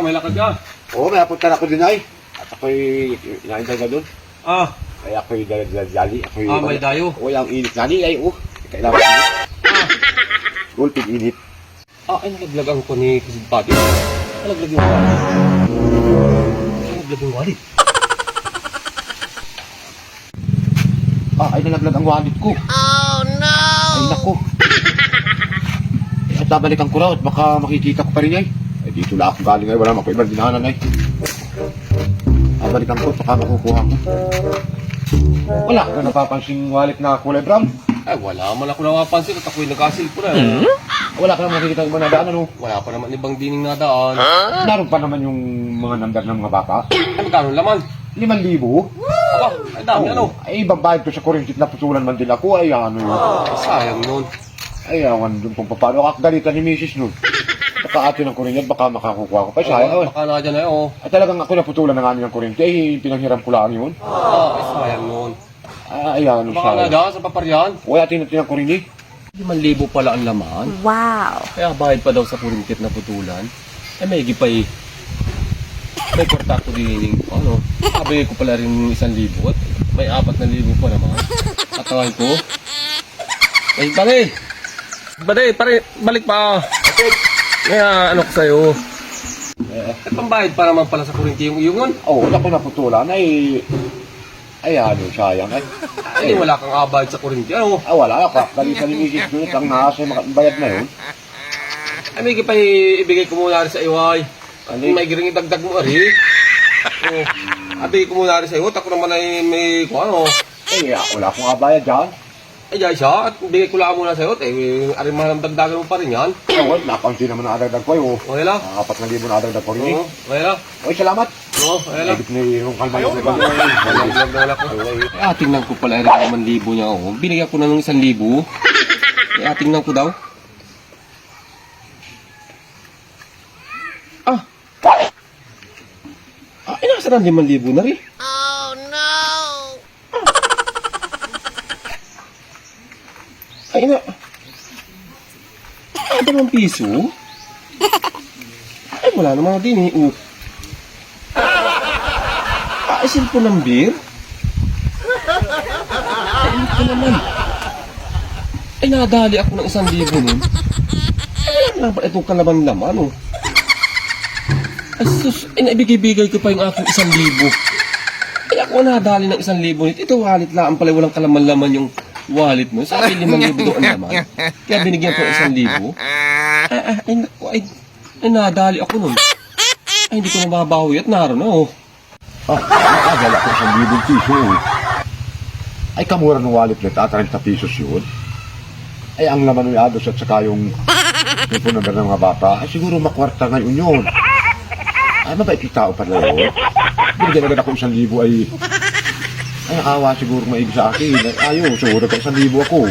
May lakad ka. Oo, may apunta na ako din ay. At ako'y inaintay ka doon. Ay ako'y dali. Ako'y May dayo. Oo, yung init na ni ay. Kailangan init. Gulping init. Ay nalaglagan ko ni Kasid Pati. Nalaglag yung wallet. Nalaglag yung wallet. Ay nalaglag ang wallet ko. Oh no! Ay nako. At babalikan ko raw at baka makikita ko pa rin ay. Ay dito lang ako galing ay. Wala makuibang dinahanan ay. Babalikan ko at baka makukuha ko. Wala ka napapansing wallet na kulay brown. Ay wala man ako napapansin at ako'y nagkasilpo na. Wala ka naman makikita yung mga nadaan ano. Wala pa naman ibang dining nadaan. Naroon pa naman yung mga nandar ng mga bata. Ay magkano laman? 5,000. Ay dami ano. Ay ibang bayad ko sa kurintit na putulan man din ako. Ay ano yun. Sayang nun. Ay awan dun kung paano kakagalitan ni Mrs. nun. Baka atin ng kurintit baka makakukuha ko pa. Sayang. Baka na dyan ay Ay talagang ako naputulan ng amin ng kurintit. Ay pinanghiram ko lang yun. Ay sayang nun. Ay ano Baka na sayang. dyan sa paparyan. Uy atin ng kurintit. 5,000 pala ang laman. Wow! Kaya bayad pa daw sa kurintit na putulan. Ay may gipay. May kwarta ko din ano. Sabi ko pala rin 1,000 at may 4,000 pa naman. Katawal ko. Ay pare, balik pa. Kaya ano ko sa'yo. Pambayad pa naman pala sa kurinti yung iyungon. Oo ako naputulan ay ano sayang ay. Ay wala kang abayad sa kurinti. Ano? Wala ako. Kakagalitan ni Mrs. nun. Ang nasa bayad na yun. Ay may gipay ibigay ko muna rin sa iyo ay. Ano May giring idagdag mo ari. Ibigay ko muna rin sa iyo. Ako naman ay may kung ano. Wala akong abayad dyan. Ay dyan siya at bigay ko lang muna sa iyo. Ari malang dagdagan mo pa rin yan. Oo, napansin naman ang adagdag ko yun. Okay lang. 4,000 na adagdag ko rin. Oo, okay lang. Oy, salamat. Oo, okay lang. Ibig ni yung kalma yung ibang. Walang wala ko. Ay tingnan ko pala rin naman 1,000 niya ako. Binigyan ko na ng 1,000. Ay tingnan ko daw. Nasa ng 5,000 na rin. Oh no! Ay na. 2 piso? Ay wala naman din eh. Ay cellphone number? Ay ano ka naman? Ay nadali ako ng 1,000 nun. Ay wala naman pa itong kalaman-laman oh. Ay sus, ay naibigay-bigay ko pa yung aking 1,000. Ay ako nadali ng 1,000 nito. Ito wallet lang pala, walang kalaman-laman yung wallet mo. Sabi 5,000 doon naman. Kaya binigyan ko ng 1,000. Ay naku, ay nadali ako nun. Ay hindi ko na mabawi at naroon na oh. Nakagala ko 1,000 piso. Ay kamura ng wallet net, 30 pesos yun. Ay ang laman ng ados at saka yung telephone number ng mga bata, ay siguro makwarta ngayon yun. Ay mabait yung tao pala yun. Binigyan agad ako 1,000 ay awa siguro maig sa akin. Ayaw, siguro ka 1,000 ako.